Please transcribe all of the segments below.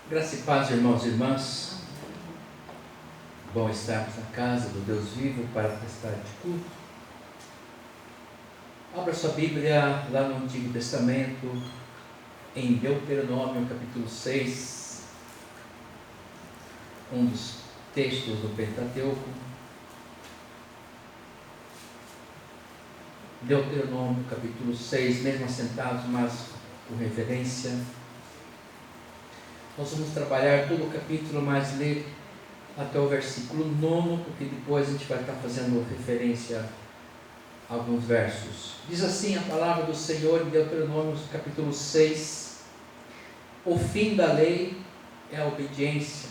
Graça e paz, irmãos e irmãs. Bom estarmos na casa do Deus vivo para prestar de culto. Abra sua Bíblia lá no Antigo Testamento, em Deuteronômio capítulo 6, um dos textos do Pentateuco. Deuteronômio capítulo 6, mesmo assentados, mas com referência. Nós vamos trabalhar todo o capítulo, mas ler até o versículo 9, porque depois a gente vai estar fazendo referência a alguns versos. Diz assim a palavra do Senhor em Deuteronômio capítulo 6: o fim da lei é a obediência.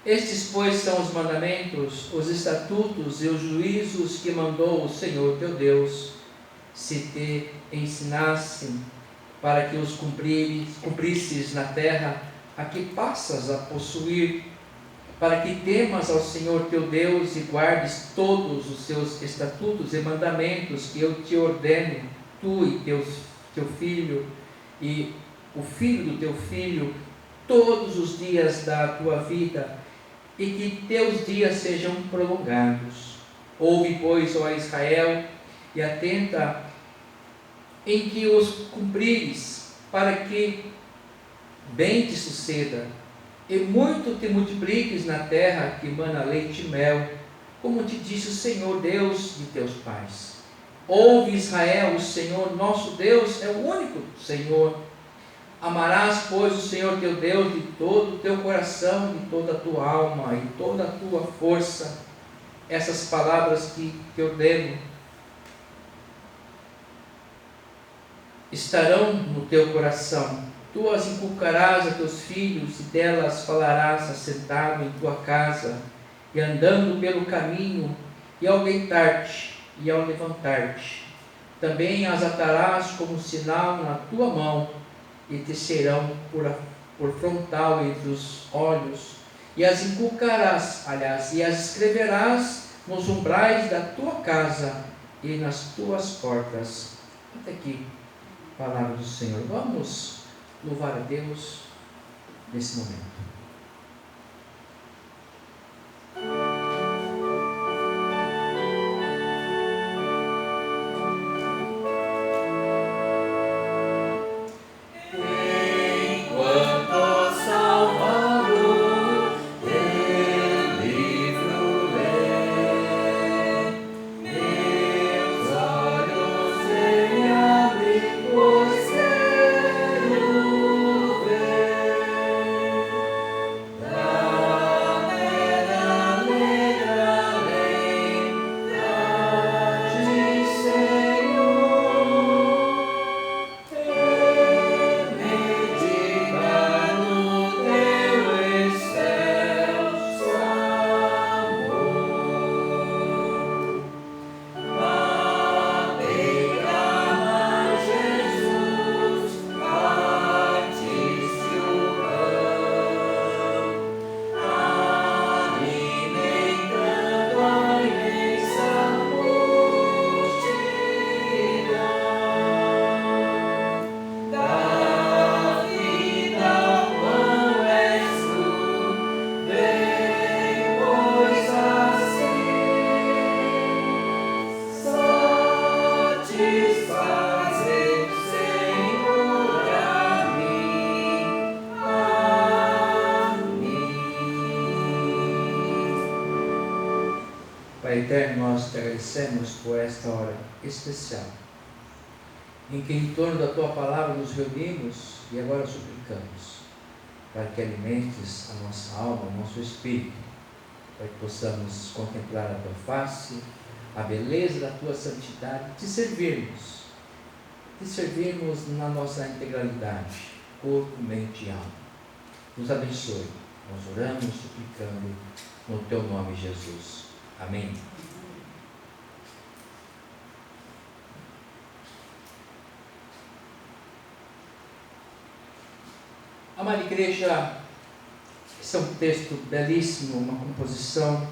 Estes, pois, são os mandamentos, os estatutos e os juízos que mandou o Senhor teu Deus, se te ensinassem, para que os cumprisses na terra a que passas a possuir, para que temas ao Senhor teu Deus e guardes todos os seus estatutos e mandamentos que eu te ordeno, tu e teu filho e o filho do teu filho, todos os dias da tua vida, e que teus dias sejam prolongados. Ouve, pois, ó Israel, e atenta em que os cumprires, para que bem te suceda, e muito te multipliques na terra que mana leite e mel, como te disse o Senhor Deus de teus pais. Ouve, Israel, o Senhor nosso Deus é o único Senhor. Amarás, pois, o Senhor teu Deus de todo o teu coração, de toda a tua alma e toda a tua força. Essas palavras que te ordeno estarão no teu coração. Tu as inculcarás a teus filhos, e delas falarás assentado em tua casa, e andando pelo caminho, e ao deitar-te, e ao levantar-te. Também as atarás como sinal na tua mão, e te serão por frontal entre os olhos, e as inculcarás, e as escreverás nos umbrais da tua casa e nas tuas portas. Até aqui, palavra do Senhor. Vamos louvar a Deus nesse momento. Pai eterno, nós te agradecemos por esta hora especial, em que em torno da tua palavra nos reunimos e agora suplicamos, para que alimentes a nossa alma, o nosso espírito, para que possamos contemplar a tua face, a beleza da tua santidade, te servirmos na nossa integralidade, corpo, mente e alma. Nos abençoe. Nós oramos suplicando no teu nome, Jesus. Amém. Amada igreja, esse é um texto belíssimo, uma composição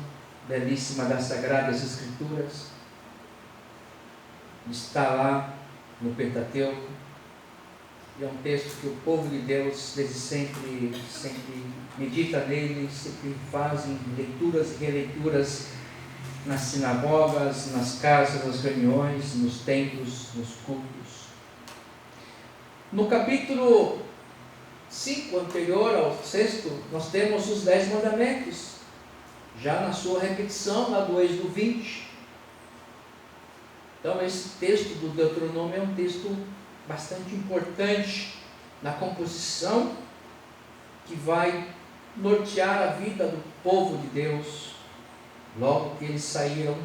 belíssima das Sagradas Escrituras. Está lá no Pentateuco. E é um texto que o povo de Deus desde sempre medita nele, sempre fazem leituras e releituras nas sinagogas, nas casas, nas reuniões, nos templos, nos cultos. No capítulo 5, anterior ao 6, nós temos os 10 mandamentos, já na sua repetição, lá do Êxodo 20. Então esse texto do Deuteronômio é um texto bastante importante na composição que vai nortear a vida do povo de Deus logo que eles saíram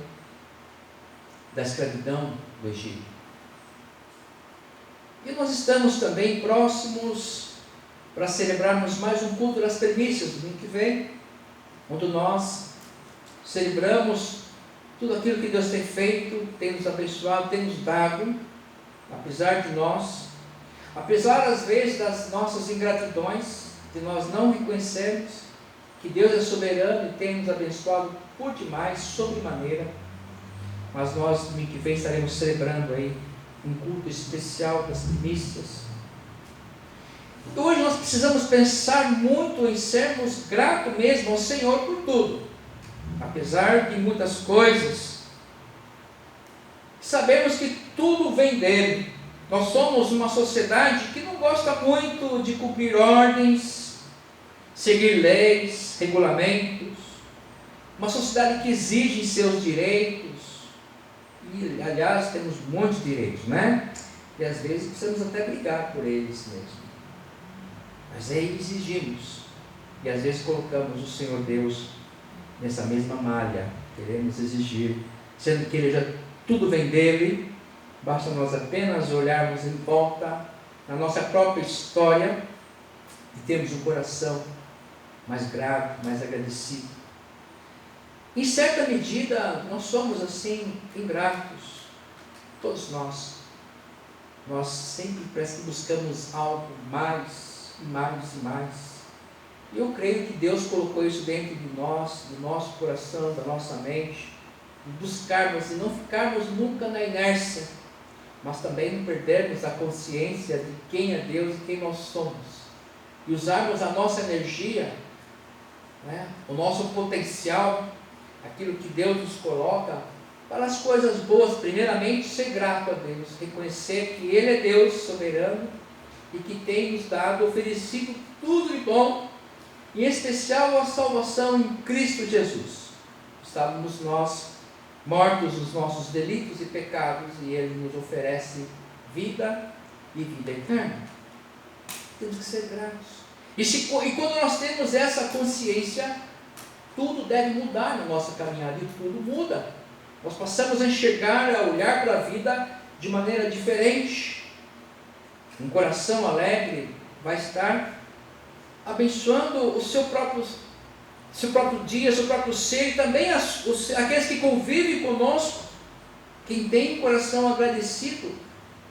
da escravidão do Egito. E nós estamos também próximos para celebrarmos mais um culto das primícias domingo que vem, onde nós celebramos tudo aquilo que Deus tem feito, tem nos abençoado, tem nos dado, apesar de nós, apesar às vezes das nossas ingratidões, de nós não reconhecermos que Deus é soberano e tem nos abençoado por demais, sobremaneira. Mas nós, domingo que vem, estaremos celebrando aí um culto especial das primícias. Então, hoje nós precisamos pensar muito em sermos gratos mesmo ao Senhor por tudo, apesar de muitas coisas. Sabemos que tudo vem dele. Nós somos uma sociedade que não gosta muito de cumprir ordens, seguir leis, regulamentos, uma sociedade que exige seus direitos, e aliás temos muitos direitos, né? E às vezes precisamos até brigar por eles mesmo, mas aí exigimos, e às vezes colocamos o Senhor Deus nessa mesma malha, queremos exigir, sendo que Ele já tudo vem dele, basta nós apenas olharmos em volta, na nossa própria história, e termos um coração mais grato, mais agradecido. Em certa medida, nós somos assim, ingratos, todos nós. Nós sempre parece que buscamos algo mais, e mais, e mais. E eu creio que Deus colocou isso dentro de nós, do nosso coração, da nossa mente, de buscarmos e não ficarmos nunca na inércia, mas também não perdermos a consciência de quem é Deus e quem nós somos, e usarmos a nossa energia, né, o nosso potencial, aquilo que Deus nos coloca, para as coisas boas. Primeiramente, ser grato a Deus, reconhecer que Ele é Deus soberano e que tem nos dado, oferecido tudo de bom, em especial a salvação em Cristo Jesus. Estávamos nós mortos nos nossos delitos e pecados, e Ele nos oferece vida e vida eterna. Temos que ser gratos. E quando nós temos essa consciência, tudo deve mudar na nossa caminhada, e tudo muda. Nós passamos a enxergar, a olhar para a vida de maneira diferente. Um coração alegre vai estar abençoando o seu próprio dia, seu próprio ser, e também aqueles que convivem conosco. Quem tem um coração agradecido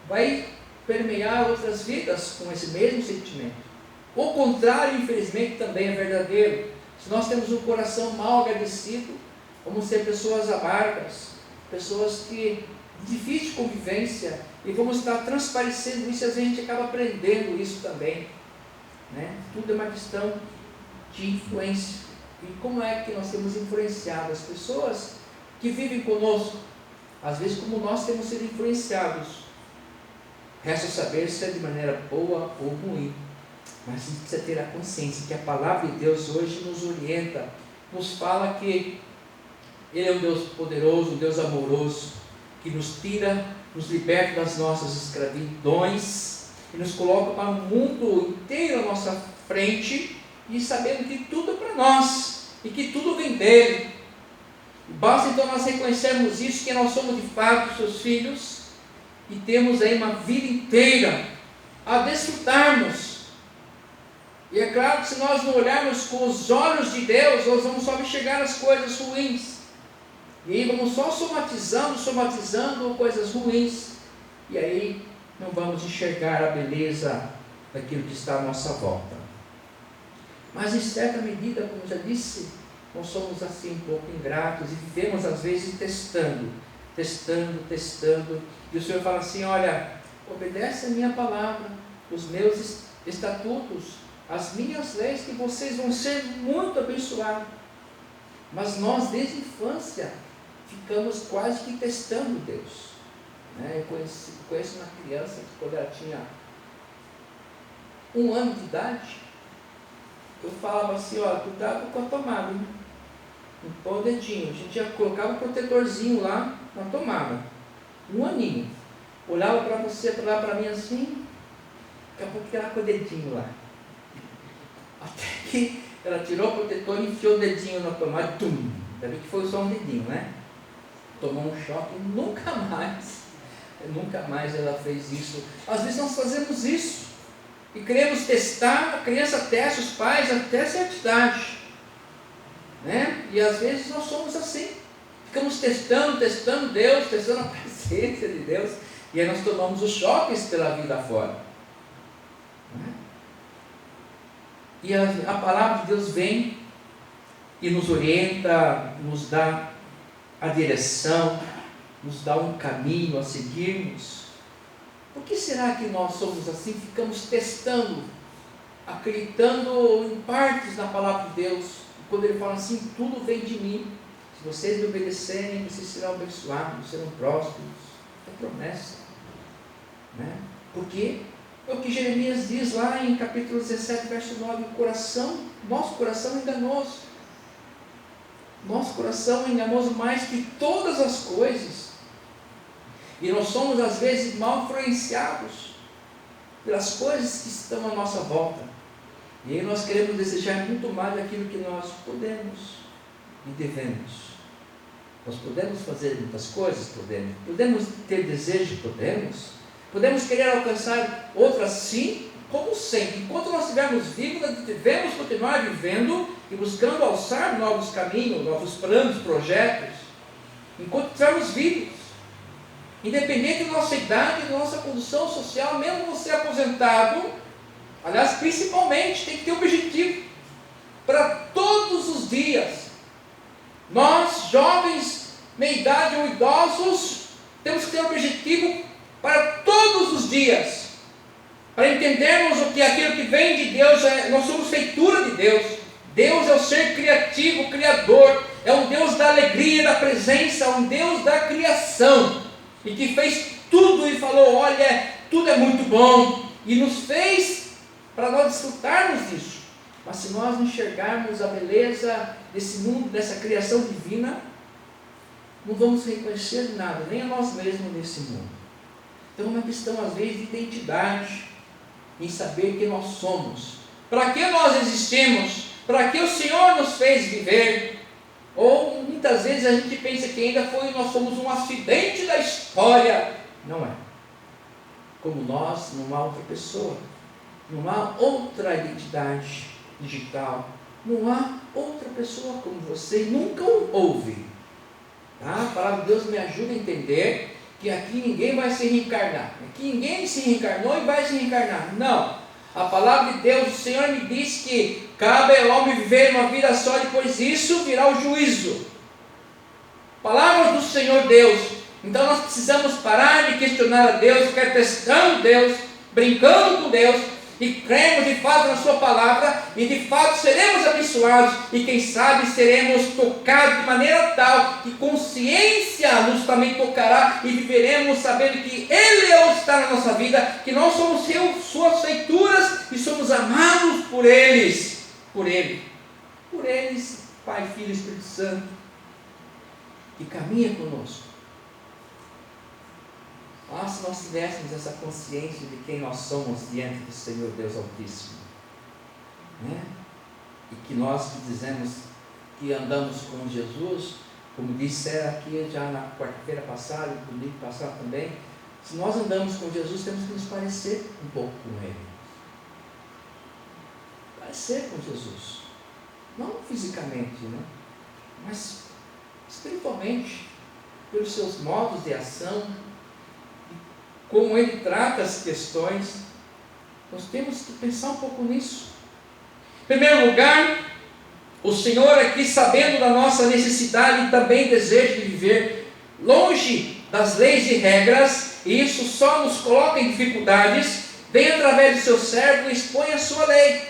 vai permear outras vidas com esse mesmo sentimento. O contrário, infelizmente, também é verdadeiro. Se nós temos um coração mal agradecido, vamos ser pessoas amargas, pessoas que de difícil convivência, e vamos estar transparecendo isso, e às vezes a gente acaba aprendendo isso também, né? Tudo é uma questão de influência. E como é que nós temos influenciado as pessoas que vivem conosco? Às vezes, como nós temos sido influenciados. Resta saber se é de maneira boa ou ruim, mas a gente precisa ter a consciência que a palavra de Deus hoje nos orienta, nos fala que Ele é um Deus poderoso, um Deus amoroso, que nos tira, nos liberta das nossas escravidões e nos coloca para um mundo inteiro à nossa frente, e sabendo que tudo é para nós e que tudo vem dele. Basta então nós reconhecermos isso, que nós somos de fato seus filhos, e temos aí uma vida inteira a desfrutarmos. E é claro que se nós não olharmos com os olhos de Deus, nós vamos só enxergar as coisas ruins, e aí vamos só somatizando coisas ruins, e aí não vamos enxergar a beleza daquilo que está à nossa volta. Mas em certa medida, como já disse, nós somos assim um pouco ingratos, e vivemos às vezes testando, e o Senhor fala assim: olha, obedece a minha palavra, os meus estatutos, as minhas leis, que vocês vão ser muito abençoados. Mas nós, desde a infância, ficamos quase que testando Deus. Eu conheço uma criança que, quando ela tinha 1 ano de idade, eu falava assim: olha, cuidado com a tomada, hein? Não põe o dedinho. A gente já colocava um protetorzinho lá na tomada. 1 aninho. Olhava para você, olhava para mim assim, daqui a pouco ela com o dedinho lá. Até que ela tirou o protetor e enfiou o dedinho na tomada, tum! Ainda bem que foi só um dedinho, né? Tomou um choque e nunca mais ela fez isso. Às vezes nós fazemos isso e queremos testar, a criança testa os pais até certa idade, né? E às vezes nós somos assim, ficamos testando Deus, testando a paciência de Deus, e aí nós tomamos os choques pela vida fora, né? E a palavra de Deus vem e nos orienta, nos dá a direção, nos dá um caminho a seguirmos. Por que será que nós somos assim? Ficamos testando, acreditando em partes na palavra de Deus. Quando ele fala assim: tudo vem de mim, se vocês me obedecerem, vocês serão abençoados, serão prósperos. É promessa, né? Porque é o que Jeremias diz lá em capítulo 17, verso 9: nosso coração é enganoso. Nosso coração é enganoso mais que todas as coisas. E nós somos às vezes mal influenciados pelas coisas que estão à nossa volta. E aí nós queremos desejar muito mais daquilo que nós podemos e devemos. Nós podemos fazer muitas coisas? Podemos ter desejo? Podemos querer alcançar outras? Sim, como sempre. Enquanto nós estivermos vivos, nós devemos continuar vivendo e buscando alçar novos caminhos, novos planos, projetos, enquanto estivermos vivos, independente da nossa idade, da nossa condição social. Mesmo você aposentado, aliás, principalmente, tem que ter um objetivo para todos os dias. Nós, jovens, meia-idade ou idosos, temos que ter um objetivo para todos os dias, para entendermos o que é aquilo que vem de Deus. Nós somos feitura de Deus. Deus é o ser criativo, criador, é um Deus da alegria, da presença, um Deus da criação, e que fez tudo e falou: olha, tudo é muito bom, e nos fez para nós desfrutarmos disso. Mas se nós não enxergarmos a beleza desse mundo, dessa criação divina, não vamos reconhecer nada, nem a nós mesmos nesse mundo. Então é uma questão às vezes de identidade, em saber quem nós somos, para que nós existimos, para que o Senhor nos fez viver. Ou muitas vezes a gente pensa que nós somos um acidente da história. Não é. Como nós, não há outra pessoa, não há outra identidade digital, não há outra pessoa como você, nunca houve. A palavra de Deus me ajuda a entender que aqui ninguém vai se reencarnar, aqui ninguém se reencarnou e vai se reencarnar. Não. A palavra de Deus, o Senhor me diz que cabe ao homem viver uma vida só, depois disso virá o juízo. Palavras do Senhor Deus. Então nós precisamos parar de questionar a Deus, ficar testando Deus, brincando com Deus, e cremos de fato na sua palavra, e de fato seremos abençoados, e quem sabe seremos tocados de maneira tal que consciência nos também tocará, e viveremos sabendo que Ele é o que está na nossa vida, que nós somos suas feituras e somos amados por eles, por eles, Pai, Filho e Espírito Santo, que caminha conosco. Se nós tivéssemos essa consciência de quem nós somos diante do Senhor Deus Altíssimo, né? E que nós que dizemos que andamos com Jesus, como disseram aqui já na quarta-feira passada, no domingo passado também, se nós andamos com Jesus, temos que nos parecer um pouco com Ele. Parecer com Jesus. Não fisicamente, né? Mas espiritualmente, pelos seus modos de ação, como Ele trata as questões. Nós temos que pensar um pouco nisso. Em primeiro lugar, o Senhor aqui, sabendo da nossa necessidade e também desejo de viver longe das leis e regras, e isso só nos coloca em dificuldades, vem através do seu servo e expõe a sua lei.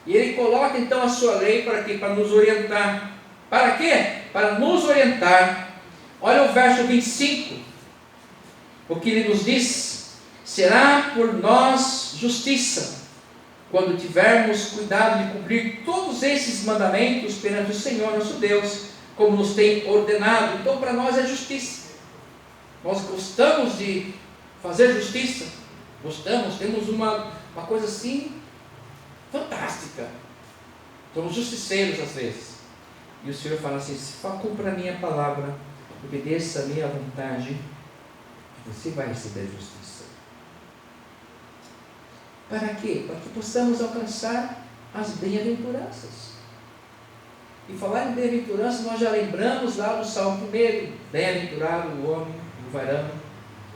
E ele coloca então a sua lei para quê? Para nos orientar. Para quê? Para nos orientar. Olha o verso 25. O que ele nos diz: será por nós justiça, quando tivermos cuidado de cumprir todos esses mandamentos perante o Senhor nosso Deus, como nos tem ordenado. Então para nós é justiça. Nós gostamos de fazer justiça. Gostamos, temos uma coisa assim fantástica. Somos justiceiros às vezes. E o Senhor fala assim: se cumpra a minha palavra, obedeça a minha vontade, você vai receber justiça. Para quê? Para que possamos alcançar as bem-aventuranças. E falar em bem-aventurança, nós já lembramos lá do Salmo 1: bem-aventurado o homem, o varão,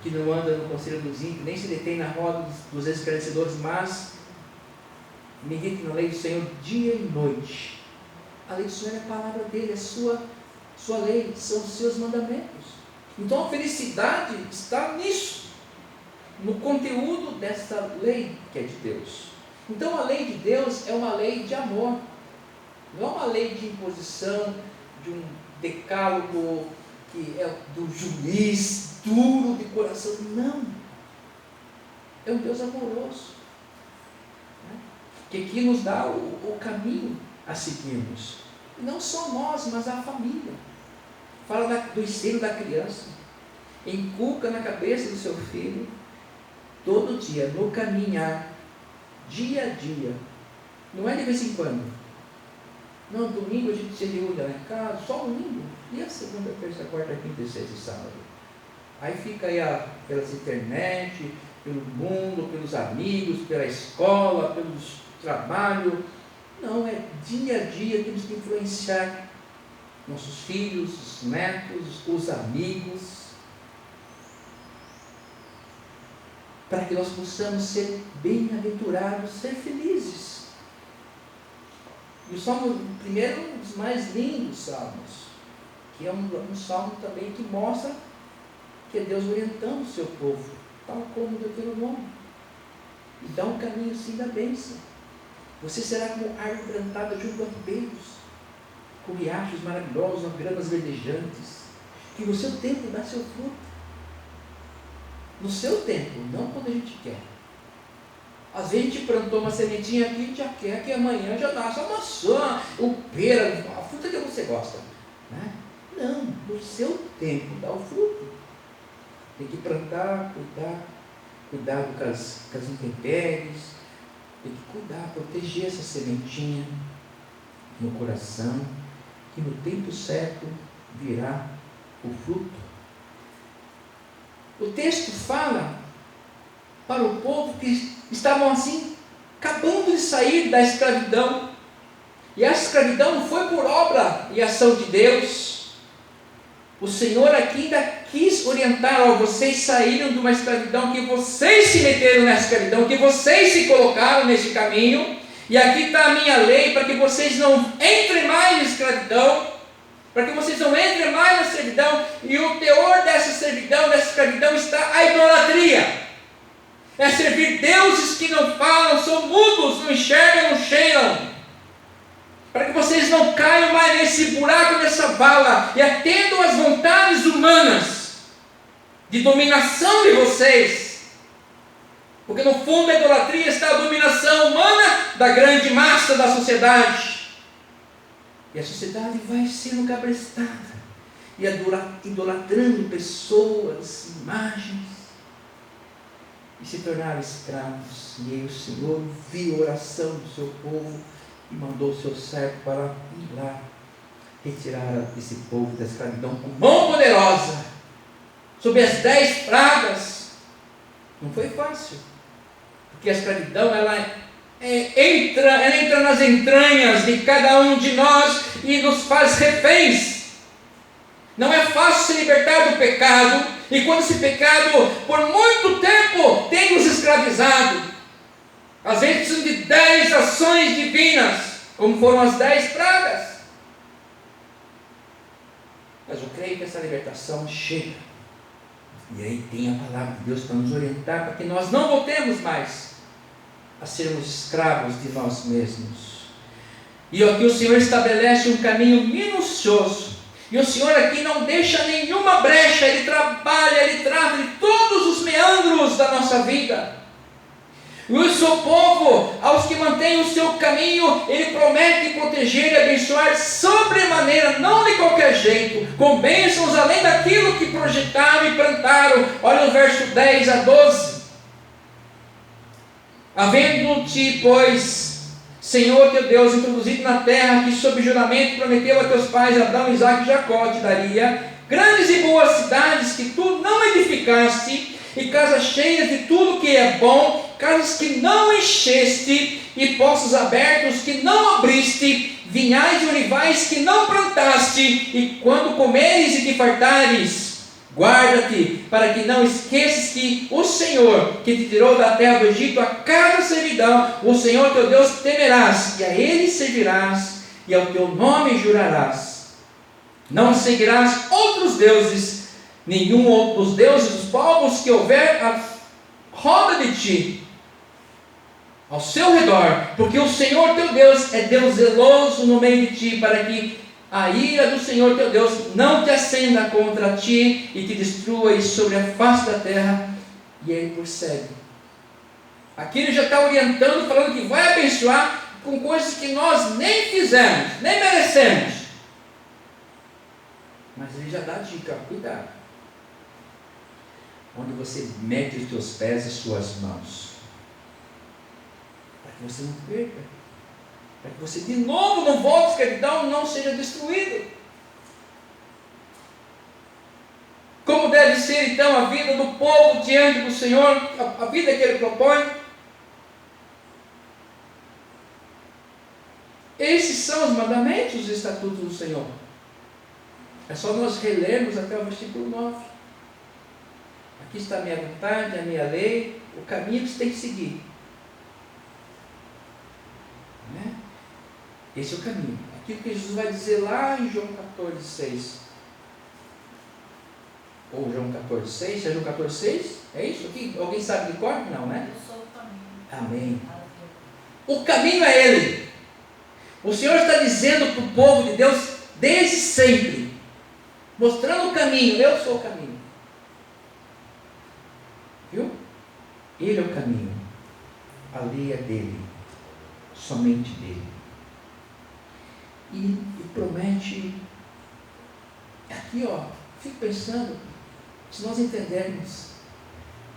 que não anda no conselho dos ímpios, nem se detém na roda dos escarnecedores, mas medita na lei do Senhor dia e noite. A lei do Senhor é a palavra dele, é sua lei, são os seus mandamentos. Então a felicidade está nisso, no conteúdo dessa lei que é de Deus. Então a lei de Deus é uma lei de amor, não é uma lei de imposição, de um decálogo que é do juiz duro de coração. Não, é um Deus amoroso, né? Que aqui nos dá o caminho a seguirmos. Não só nós, mas a família. Fala do ensino da criança. Inculca na cabeça do seu filho, todo dia, no caminhar, dia a dia. Não é de vez em quando. Não, domingo a gente se reúne lá em casa, só domingo. E a segunda, terça, quarta, quinta, sexta e sábado? Aí fica aí pelas internet, pelo mundo, pelos amigos, pela escola, pelos trabalhos. Não, é dia a dia, temos que influenciar nossos filhos, os netos, os amigos, para que nós possamos ser bem-aventurados, ser felizes. E o Salmo primeiro é um dos mais lindos salmos, que é um salmo também que mostra que é Deus orientando o seu povo, tal como o Deuteronômio, e dá um caminho sim da bênção. Você será como árvore plantada junto a ribeiros, com riachos maravilhosos, gramas verdejantes, que no seu tempo dá seu fruto. No seu tempo, não quando a gente quer. Às vezes a gente plantou uma sementinha aqui, a gente já quer que amanhã já nasça a maçã, o pera, a fruta que você gosta, né? Não, no seu tempo dá o fruto. Tem que plantar, cuidar com as intempéries, tem que cuidar, proteger essa sementinha no coração, que no tempo certo virá o fruto. O texto fala para o povo que estavam assim, acabando de sair da escravidão. E essa escravidão não foi por obra e ação de Deus. O Senhor aqui ainda quis orientar: vocês saíram de uma escravidão, que vocês se meteram nessa escravidão, que vocês se colocaram nesse caminho, e aqui está a minha lei, para que vocês não entrem mais na escravidão, para que vocês não entrem mais na servidão. E o teor dessa servidão, dessa escravidão, está a idolatria. É servir deuses que não falam, são mudos, não enxergam, não cheiram, para que vocês não caiam mais nesse buraco, nessa vala, e atendam às vontades humanas, de dominação de vocês, porque no fundo da idolatria está a dominação humana da grande massa da sociedade, e a sociedade vai sendo cabrestada, e idolatrando pessoas, imagens, e se tornaram escravos. E aí o Senhor viu a oração do seu povo e mandou o seu servo para ir lá retirar esse povo da escravidão com mão poderosa, sob as 10 pragas. Não foi fácil, porque a escravidão ela entra nas entranhas de cada um de nós e nos faz reféns. Não é fácil se libertar do pecado, e quando esse pecado por muito tempo tem nos escravizado, às vezes precisam de 10 ações divinas, como foram as 10 pragas. Mas eu creio que essa libertação chega E aí tem a palavra de Deus para nos orientar, para que nós não voltemos mais a sermos escravos de nós mesmos. E aqui o Senhor estabelece um caminho minucioso. E o Senhor aqui não deixa nenhuma brecha. Ele trabalha, Ele trata de todos os meandros da nossa vida. E o seu povo, aos que mantêm o seu caminho, Ele promete proteger e abençoar sobremaneira, não de qualquer jeito, com bênçãos além daquilo que projetaram e plantaram. Olha o verso 10 a 12. Havendo-te, pois, Senhor teu Deus, introduzido na terra que sob juramento prometeu a teus pais Abraão, Isaque e Jacó, te daria grandes e boas cidades que tu não edificaste, e casas cheias de tudo que é bom, casas que não encheste, e poços abertos que não abriste, vinhais e olivais que não plantaste, e quando comeres e te fartares, guarda-te, para que não esqueças que o Senhor, que te tirou da terra do Egito, a cada servidão, o Senhor teu Deus temerás, e a Ele servirás, e ao teu nome jurarás. Não seguirás outros deuses, nenhum outro dos deuses dos povos que houver à roda de ti, ao seu redor, porque o Senhor teu Deus é Deus zeloso no meio de ti, para que a ira do Senhor teu Deus não te acenda contra ti e te destrua sobre a face da terra. E ele prossegue. Aqui ele já está orientando, falando que vai abençoar com coisas que nós nem fizemos, nem merecemos. Mas ele já dá a dica, cuidado. Onde você mete os teus pés e suas mãos, para que você não perca, para que você de novo não volte à escravidão, não seja destruído. Como deve ser então a vida do povo diante do Senhor, a vida que Ele propõe? Esses são os mandamentos, os estatutos do Senhor. É só nós relermos até o versículo 9. Aqui está a minha vontade, a minha lei, o caminho que você tem que seguir. Né? Esse é o caminho. Aquilo que Jesus vai dizer lá em João 14,6. Ou João 14,6. É João 14,6? É isso aqui? Alguém sabe de cor? Não, né? Eu sou o caminho. Amém. O caminho é Ele. O Senhor está dizendo para o povo de Deus desde sempre, mostrando o caminho. Eu sou o caminho. Viu? Ele é o caminho. A lei é dele. Somente dele. E promete. Aqui, ó. Fico pensando. Se nós entendermos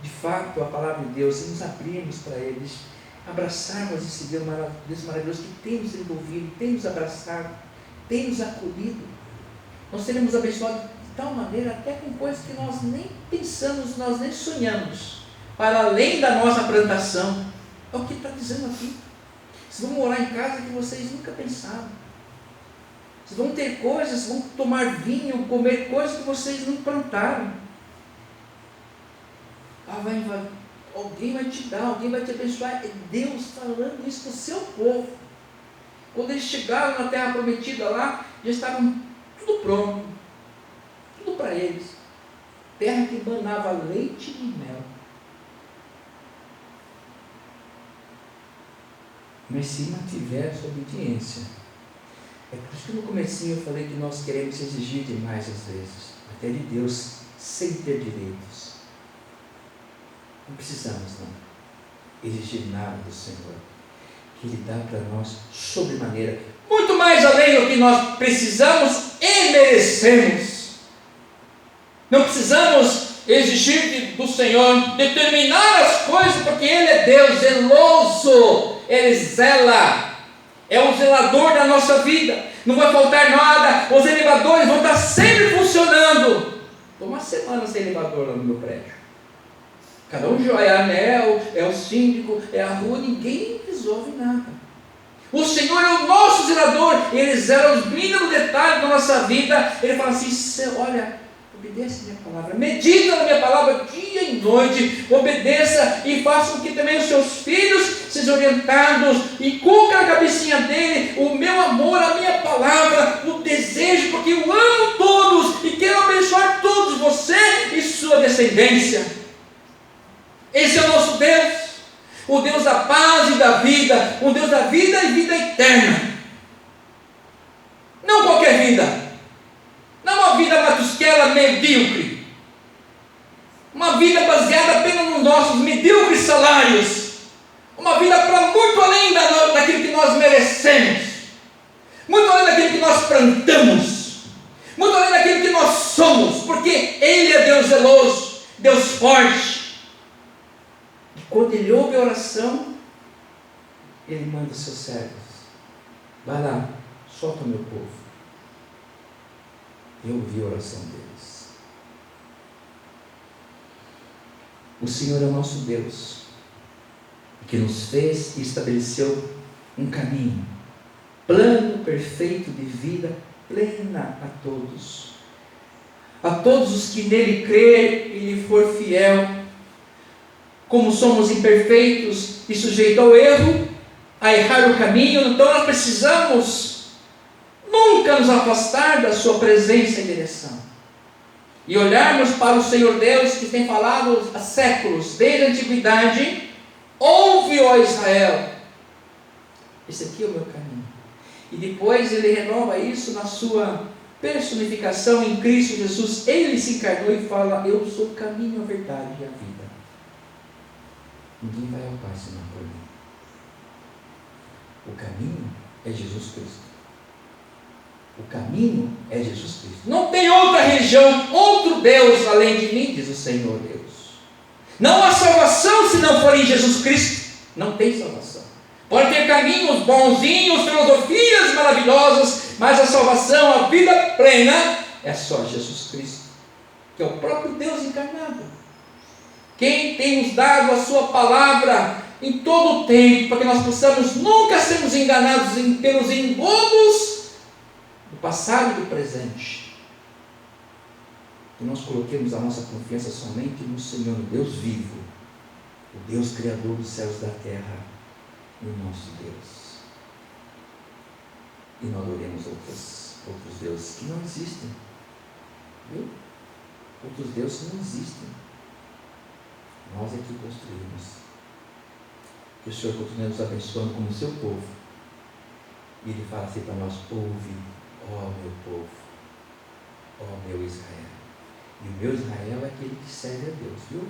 de fato a palavra de Deus, se nos abrirmos para eles, abraçarmos esse Deus maravilhoso que tem nos envolvido, tem nos abraçado, tem nos acolhido, nós seremos abençoados de tal maneira, até com coisas que nós nem pensamos, nós nem sonhamos, para além da nossa plantação. É o que está dizendo aqui. Vocês vão morar em casa que vocês nunca pensaram. Vocês vão ter coisas, vão tomar vinho, comer coisas que vocês não plantaram. Alguém vai te dar, alguém vai te abençoar. É Deus falando isso para o seu povo. Quando eles chegaram na terra prometida lá, já estavam tudo pronto, tudo para eles. Terra que manava leite e mel. Mas se mantiver essa obediência, é por isso que no comecinho eu falei que nós queremos exigir demais às vezes, até de Deus, sem ter direitos. Não precisamos não exigir nada do Senhor, que Ele dá para nós sobremaneira, muito mais além do que nós precisamos e merecemos. Não precisamos exigir do Senhor determinar as coisas, porque Ele é Deus zeloso, Ele zela, é o zelador da nossa vida, não vai faltar nada, os elevadores vão estar sempre funcionando. Estou uma semana sem elevador lá no meu prédio. Cada um é a ANEEL, é o síndico, é a rua, ninguém resolve nada. O Senhor é o nosso zelador, Ele zela os mínimos detalhes da nossa vida. Ele fala assim, olha, Obedeça a minha palavra, medita na minha palavra dia e noite, obedeça e faça com que também os seus filhos sejam orientados, e coloque na cabecinha dele o meu amor, a minha palavra, o desejo, porque eu amo todos e quero abençoar todos, você e sua descendência. Esse é o nosso Deus, o Deus da paz e da vida, o Deus da vida e vida eterna. Não qualquer vida, não uma vida matusquela medíocre, uma vida baseada apenas nos nossos medíocres salários, uma vida para muito além daquilo que nós merecemos, muito além daquilo que nós plantamos, muito além daquilo que nós somos, porque Ele é Deus zeloso, Deus forte, e quando Ele ouve a oração, Ele manda os seus servos, vai lá, solta o meu povo. Eu ouvi a oração deles. O Senhor é o nosso Deus, que nos fez e estabeleceu um caminho, plano perfeito de vida plena a todos os que nele crerem e lhe for fiel. Como somos imperfeitos e sujeitos ao erro, a errar o caminho, então nós precisamos nunca nos afastar da sua presença e direção, e olharmos para o Senhor Deus, que tem falado há séculos, desde a antiguidade. Ouve, ó Israel, esse aqui é o meu caminho. E depois ele renova isso na sua personificação em Cristo Jesus. Ele se encarnou e fala: eu sou o caminho, a verdade e a vida. Ninguém vai ao Pai senão por mim. O caminho é Jesus Cristo. O caminho é Jesus Cristo. Não tem outra religião, outro Deus além de mim, diz o Senhor Deus. Não há salvação se não for em Jesus Cristo. Não tem salvação. Pode ter caminhos bonzinhos, filosofias maravilhosas, mas a salvação, a vida plena, é só Jesus Cristo, que é o próprio Deus encarnado. Quem tem nos dado a sua palavra em todo o tempo, para que nós possamos nunca sermos enganados pelos engodos do passado e do presente, que nós coloquemos a nossa confiança somente no Senhor, no Deus vivo, o Deus Criador dos céus e da terra, no nosso Deus, e não adoremos outros deuses que não existem, viu? Outros deuses que não existem, nós é que construímos. Que o Senhor continue nos abençoando como seu povo, e Ele fala assim para nós: ouve, ó meu povo, ó meu Israel. E o meu Israel é aquele que serve a Deus, viu?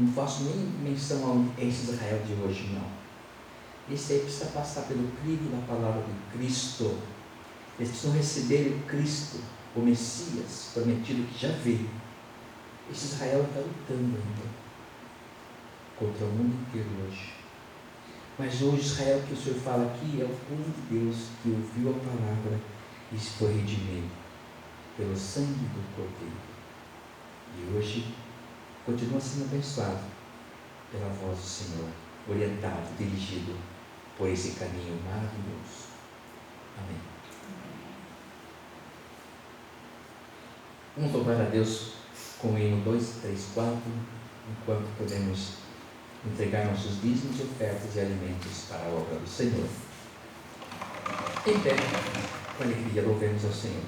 Não faço nem menção a esse Israel de hoje, não. Esse aí precisa passar pelo crivo da palavra de Cristo. Eles precisam receber o Cristo, o Messias prometido, que já veio. Esse Israel está lutando ainda contra o mundo inteiro hoje. Mas hoje Israel que o Senhor fala aqui é o povo de Deus que ouviu a palavra e foi redimido pelo sangue do Cordeiro. E hoje continua sendo abençoado pela voz do Senhor, orientado, dirigido por esse caminho maravilhoso. Amém. Vamos louvar a Deus com o hino 2, 3, 4, enquanto podemos entregar nossos dízimos, ofertas e alimentos para a obra do Senhor. Em pé, com alegria, louvemos ao Senhor.